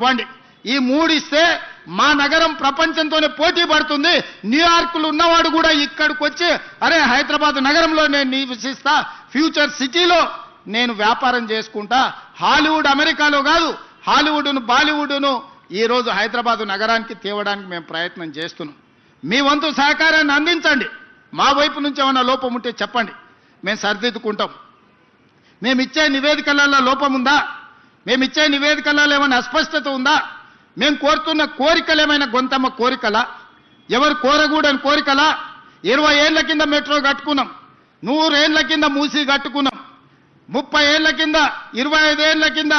ఇవ్వండి. ఈ మూడు ఇస్తే మా నగరం ప్రపంచంతోనే పోటీ పడుతుంది. న్యూయార్క్లో ఉన్నవాడు కూడా ఇక్కడికి వచ్చి అరే హైదరాబాద్ నగరంలో నేను నివసిస్తా, ఫ్యూచర్ సిటీలో నేను వ్యాపారం చేసుకుంటా, హాలీవుడ్ అమెరికాలో కాదు హాలీవుడ్ను బాలీవుడ్ను ఈరోజు హైదరాబాద్ నగరానికి తేవడానికి మేము ప్రయత్నం చేస్తున్నాం. మీ వంతు సహకారాన్ని అందించండి. మా వైపు నుంచి ఏమైనా లోపం ఉంటే చెప్పండి, మేము సరిదిద్దుకుంటాం. మేము ఇచ్చే నివేదికలలో లోపం ఉందా, మేము ఇచ్చే నివేదికలలో ఏమైనా అస్పష్టత ఉందా, మేము కోరుతున్న కోరికలు ఏమైనా గొంతమ్మ కోరికలా, ఎవరు కోరకూడని కోరికలా? 20 ఏళ్ల కింద మెట్రో కట్టుకున్నాం, 100 ఏళ్ల కింద మూసి కట్టుకున్నాం, 30 ఏళ్ల కింద 25 ఏళ్ల కింద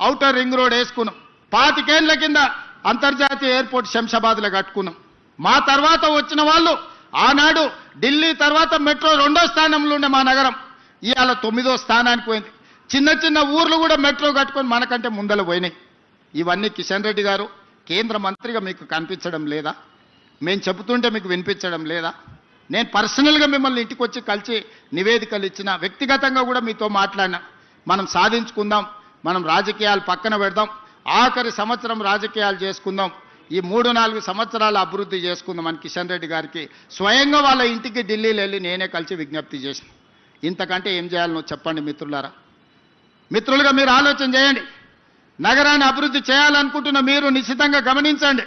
ఔటర్ రింగ్ రోడ్ వేసుకున్నాం, 25 ఏళ్ల కింద అంతర్జాతీయ ఎయిర్పోర్ట్ శంషాబాద్లో కట్టుకున్నాం. మా తర్వాత వచ్చిన వాళ్ళు ఆనాడు ఢిల్లీ తర్వాత మెట్రో 2వ స్థానంలో ఉండే మా నగరం ఇవాళ 9వ స్థానానికి పోయింది. చిన్న చిన్న ఊర్లు కూడా మెట్రో కట్టుకొని మనకంటే ముందల పోయినాయి. ఇవన్నీ కిషన్ రెడ్డి గారు కేంద్ర మంత్రిగా మీకు కనిపించడం లేదా? మేము చెబుతుంటే మీకు వినిపించడం లేదా? నేను పర్సనల్గా మిమ్మల్ని ఇంటికి వచ్చి కలిసి నివేదికలు ఇచ్చిన, వ్యక్తిగతంగా కూడా మీతో మాట్లాడినా. మనం సాధించుకుందాం, మనం రాజకీయాలు పక్కన పెడదాం, ఆఖరి సంవత్సరం రాజకీయాలు చేసుకుందాం, ఈ 3-4 సంవత్సరాలు అభివృద్ధి చేసుకుందాం అని కిషన్ రెడ్డి గారికి స్వయంగా వాళ్ళ ఇంటికి ఢిల్లీలో వెళ్ళి నేనే కలిసి విజ్ఞప్తి చేసిన. ఇంతకంటే ఏం చేయాలనో చెప్పండి మిత్రులారా. మిత్రులుగా మీరు ఆలోచన చేయండి. నగరాన్ని అభివృద్ధి చేయాలనుకుంటున్న మీరు నిశ్చితంగా గమనించండి.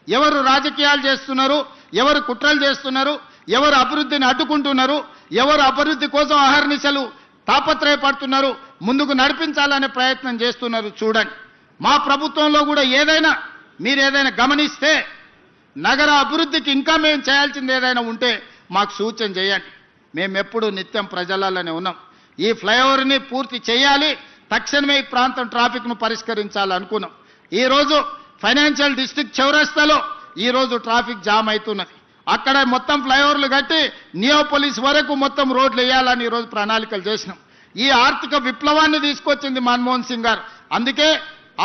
ఎవరు రాజకీయాలు చేస్తున్నారు, ఎవరు కుట్రలు చేస్తున్నారు, ఎవరు అభివృద్ధిని అడ్డుకుంటున్నారు, ఎవరు అభివృద్ధి కోసం అహర్నిశలు తాపత్రయపడుతున్నారు, ముందుకు నడిపించాలనే ప్రయత్నం చేస్తున్నారు చూడండి. మా ప్రభుత్వంలో కూడా మీరు ఏదైనా గమనిస్తే నగర అభివృద్ధికి ఇంకా మేము చేయాల్సింది ఏదైనా ఉంటే మాకు సూచన చేయండి. మేము ఎప్పుడు నిత్యం ప్రజలలోనే ఉన్నాం. ఈ ఫ్లైఓవర్ని పూర్తి చేయాలి, తక్షణమే ఈ ప్రాంతం ట్రాఫిక్ను పరిష్కరించాలనుకున్నాం. ఈరోజు ఫైనాన్షియల్ డిస్ట్రిక్ట్ చౌరస్తాలో ఈరోజు ట్రాఫిక్ జామ్ అవుతున్నది. అక్కడ మొత్తం ఫ్లైఓవర్లు కట్టి నియోపోలిస్ వరకు మొత్తం రోడ్లు వేయాలని ఈరోజు ప్రణాళికలు చేసినాం. ఈ ఆర్థిక విప్లవాన్ని తీసుకొచ్చింది మన్మోహన్ సింగ్ గారు. అందుకే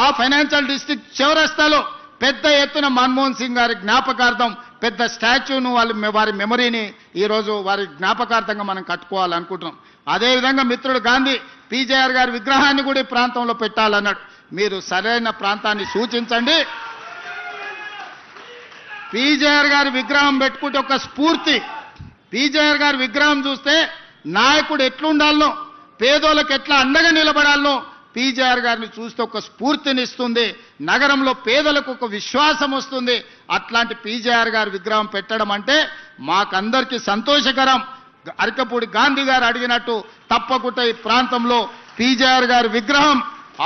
ఆ ఫైనాన్షియల్ డిస్ట్రిక్ట్ చౌరస్తాలో పెద్ద ఎత్తున మన్మోహన్ సింగ్ గారి జ్ఞాపకార్థం పెద్ద స్టాచ్యూను వారి మెమరీని ఈరోజు వారి జ్ఞాపకార్థంగా మనం కట్టుకోవాలనుకుంటున్నాం. అదేవిధంగా మిత్రుడు గాంధీ పీజేఆర్ గారి విగ్రహాన్ని కూడా ఈ ప్రాంతంలో పెట్టాలన్నాడు. మీరు సరైన ప్రాంతాన్ని సూచించండి. పీజేఆర్ గారి విగ్రహం పెట్టుకుంటే ఒక స్ఫూర్తి. పీజేఆర్ గారి విగ్రహం చూస్తే నాయకుడు ఎట్లుండాలనో, పేదోళ్ళకి ఎట్లా అండగా నిలబడాలనో పీజేఆర్ గారిని చూస్తే ఒక స్ఫూర్తినిస్తుంది. నగరంలో పేదలకు ఒక విశ్వాసం వస్తుంది. అట్లాంటి పీజేఆర్ గారి విగ్రహం పెట్టడం అంటే మాకందరికీ సంతోషకరం. అరకపూడి గాంధీ గారు అడిగినట్టు తప్పకుండా ఈ ప్రాంతంలో పీజేఆర్ గారి విగ్రహం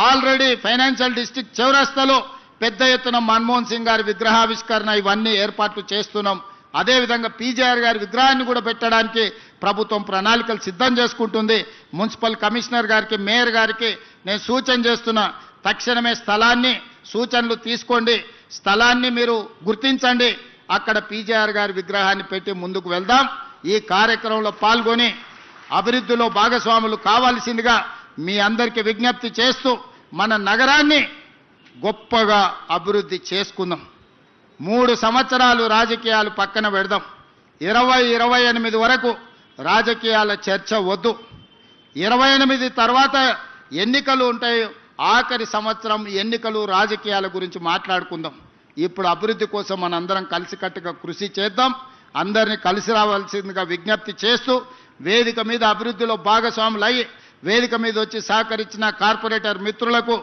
ఆల్రెడీ ఫైనాన్షియల్ డిస్ట్రిక్ట్ చౌరస్తాలో పెద్ద ఎత్తున మన్మోహన్ సింగ్ గారి విగ్రహావిష్కరణ ఇవన్నీ ఏర్పాట్లు చేస్తున్నాం. అదేవిధంగా పీజేఆర్ గారి విగ్రహాన్ని కూడా పెట్టడానికి ప్రభుత్వం ప్రణాళికలు సిద్ధం చేసుకుంటుంది. మున్సిపల్ కమిషనర్ గారికి, మేయర్ గారికి నేను సూచన చేస్తున్నా, తక్షణమే స్థలాన్ని సూచనలు తీసుకోండి, స్థలాన్ని మీరు గుర్తించండి, అక్కడ పీజేఆర్ గారి విగ్రహాన్ని పెట్టి ముందుకు వెళ్దాం. ఈ కార్యక్రమంలో పాల్గొని అభివృద్ధిలో భాగస్వాములు కావాల్సిందిగా మీ అందరికీ విజ్ఞప్తి చేస్తూ మన నగరాన్ని గొప్పగా అభివృద్ధి చేసుకుందాం. 3 సంవత్సరాలు రాజకీయాలు పక్కన పెడదాం. 2028 వరకు రాజకీయాల చర్చ వద్దు. 28 తర్వాత ఎన్నికలు ఉంటాయి. ఆఖరి సంవత్సరం ఎన్నికలు, రాజకీయాల గురించి మాట్లాడుకుందాం. ఇప్పుడు అభివృద్ధి కోసం మనందరం కలిసికట్టుగా కృషి చేద్దాం. అందరినీ కలిసి రావాల్సిందిగా విజ్ఞప్తి చేస్తూ వేదిక మీద అభివృద్ధిలో భాగస్వాములు అయ్యి వేదిక మీద వచ్చి సహకరించిన కార్పొరేటర్ మిత్రులకు,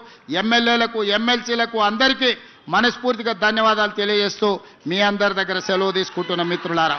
ఎమ్మెల్యేలకు, ఎమ్మెల్సీలకు అందరికీ మనస్ఫూర్తిగా ధన్యవాదాలు తెలియజేస్తూ మీ అందరి దగ్గర సెలవు తీసుకుంటున్న మిత్రులారా.